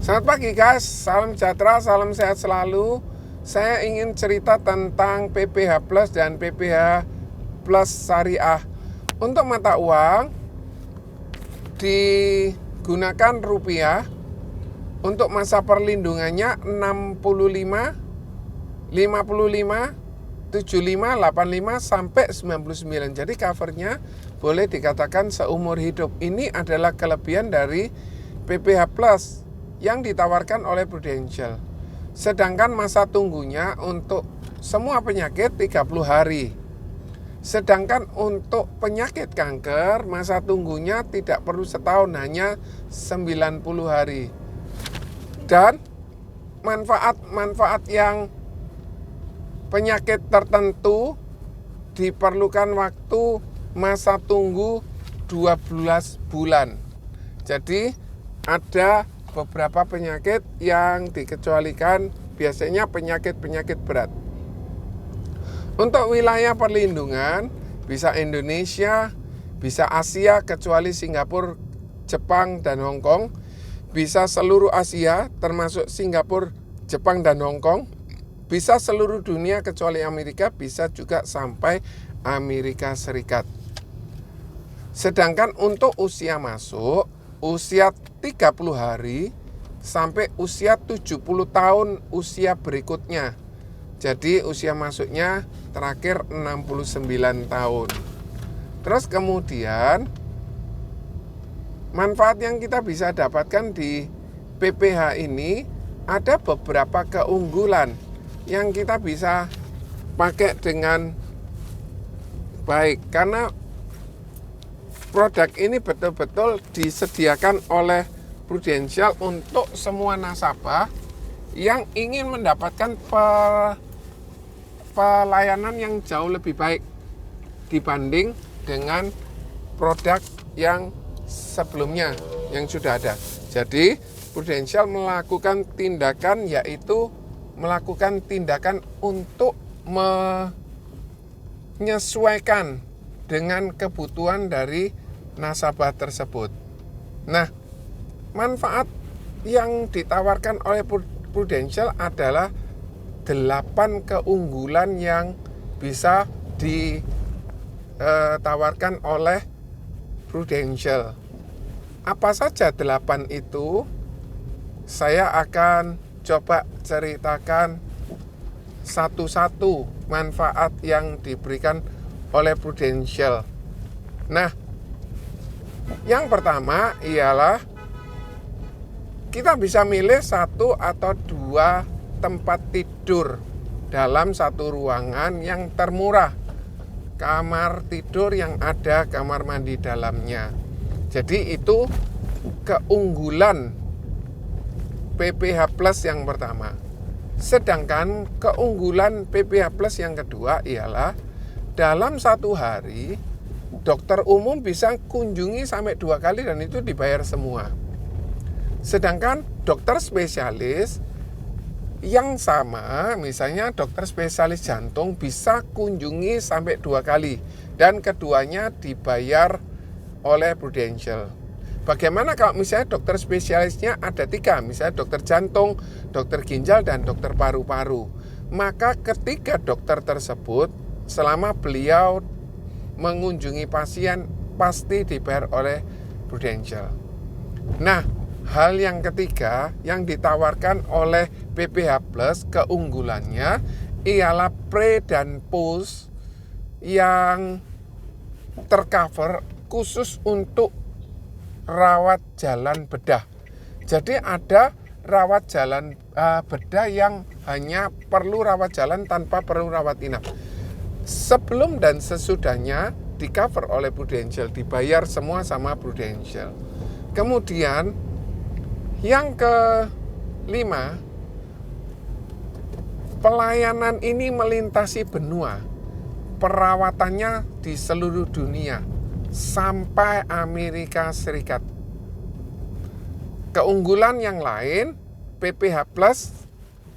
Selamat pagi guys, salam sejahtera, salam sehat selalu. Saya ingin cerita tentang PPH Plus dan PPH Plus Syariah. Untuk mata uang digunakan rupiah. Untuk masa perlindungannya 65, 55, 75, 85 sampai 99. Jadi covernya boleh dikatakan seumur hidup. Ini adalah kelebihan dari PPH Plus yang ditawarkan oleh Prudential. Sedangkan masa tunggunya untuk semua penyakit 30 hari. Sedangkan untuk penyakit kanker masa tunggunya tidak perlu setahun, hanya 90 hari. Dan manfaat-manfaat yang penyakit tertentu diperlukan waktu masa tunggu 12 bulan. Jadi ada beberapa penyakit yang dikecualikan, biasanya penyakit-penyakit berat. Untuk wilayah perlindungan bisa Indonesia, bisa Asia kecuali Singapura, Jepang, dan Hong Kong. Bisa seluruh Asia termasuk Singapura, Jepang, dan Hong Kong. Bisa seluruh dunia kecuali Amerika, bisa juga sampai Amerika Serikat. Sedangkan untuk usia masuk, usia 30 hari sampai usia 70 tahun usia berikutnya. Jadi usia masuknya terakhir 69 tahun. Terus kemudian manfaat yang kita bisa dapatkan di PPH ini ada beberapa keunggulan yang kita bisa pakai dengan baik, karena produk ini betul-betul disediakan oleh Prudential untuk semua nasabah yang ingin mendapatkan pelayanan yang jauh lebih baik dibanding dengan produk yang sebelumnya yang sudah ada. Jadi Prudential melakukan tindakan, yaitu melakukan tindakan untuk menyesuaikan dengan kebutuhan dari nasabah tersebut. Nah, manfaat yang ditawarkan oleh Prudential adalah 8 keunggulan yang bisa ditawarkan oleh Prudential. Apa saja 8 itu? Saya akan coba ceritakan satu-satu manfaat yang diberikan oleh Prudential. Nah, yang pertama ialah kita bisa milih 1 atau 2 tempat tidur dalam satu ruangan yang termurah. Kamar tidur yang ada kamar mandi dalamnya. Jadi itu keunggulan PPH Plus yang pertama. Sedangkan keunggulan PPH Plus yang kedua ialah dalam satu hari dokter umum bisa kunjungi sampai 2 kali dan itu dibayar semua. Sedangkan dokter spesialis yang sama, misalnya dokter spesialis jantung bisa kunjungi sampai 2 kali dan keduanya dibayar oleh Prudential. Bagaimana kalau misalnya dokter spesialisnya ada 3, misalnya dokter jantung, dokter ginjal, dan dokter paru-paru? Maka ketiga dokter tersebut selama beliau mengunjungi pasien pasti dibayar oleh Prudential. Nah, hal yang ketiga yang ditawarkan oleh PPH Plus keunggulannya ialah pre dan post yang tercover khusus untuk rawat jalan bedah. Jadi ada rawat jalan bedah yang hanya perlu rawat jalan tanpa perlu rawat inap. Sebelum dan sesudahnya di cover oleh Prudential, dibayar semua sama Prudential. Kemudian yang kelima, pelayanan ini melintasi benua. Perawatannya di seluruh dunia sampai Amerika Serikat. Keunggulan yang lain PPH Plus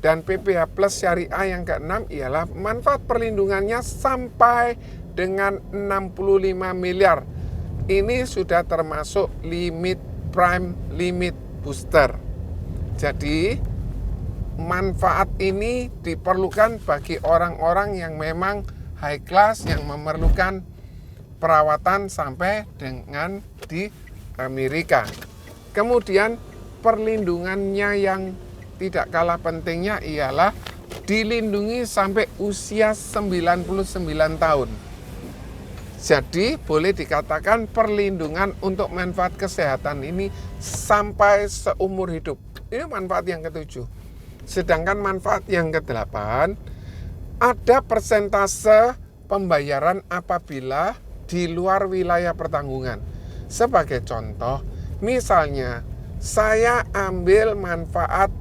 dan PPH Plus Syariah yang keenam ialah manfaat perlindungannya sampai dengan 65 miliar. Ini sudah termasuk limit prime limit booster. Jadi manfaat ini diperlukan bagi orang-orang yang memang high class, yang memerlukan perawatan sampai dengan di Amerika. Kemudian perlindungannya yang tidak kalah pentingnya ialah dilindungi sampai usia 99 tahun. Jadi boleh dikatakan perlindungan untuk manfaat kesehatan ini sampai seumur hidup. Ini manfaat yang ke-7. Sedangkan manfaat yang ke-8, ada persentase pembayaran apabila di luar wilayah pertanggungan. Sebagai contoh, misalnya saya ambil manfaat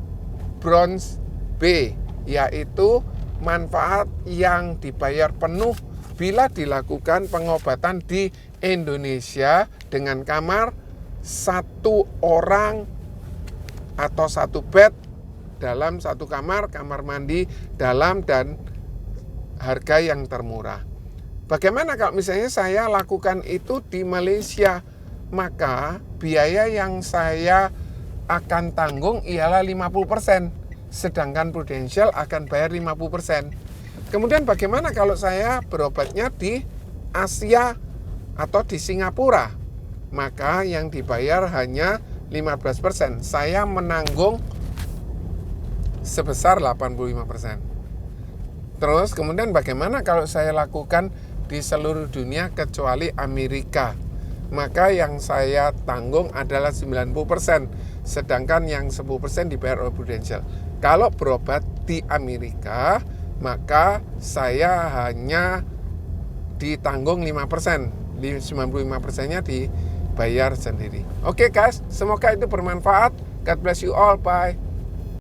bronze B, yaitu manfaat yang dibayar penuh bila dilakukan pengobatan di Indonesia dengan kamar 1 orang atau 1 bed dalam 1 kamar mandi dalam dan harga yang termurah. Bagaimana kalau misalnya saya lakukan itu di Malaysia? Maka biaya yang saya akan tanggung ialah 50%, sedangkan Prudential akan bayar 50%. Kemudian bagaimana kalau saya berobatnya di Asia atau di Singapura? Maka yang dibayar hanya 15%. Saya menanggung sebesar 85%. Terus kemudian bagaimana kalau saya lakukan di seluruh dunia kecuali Amerika? Maka yang saya tanggung adalah 90%, sedangkan yang 10% dibayar oleh Prudential. Kalau berobat di Amerika, maka saya hanya ditanggung 5%, 95%-nya dibayar sendiri. Oke guys, semoga itu bermanfaat. God bless you all, bye.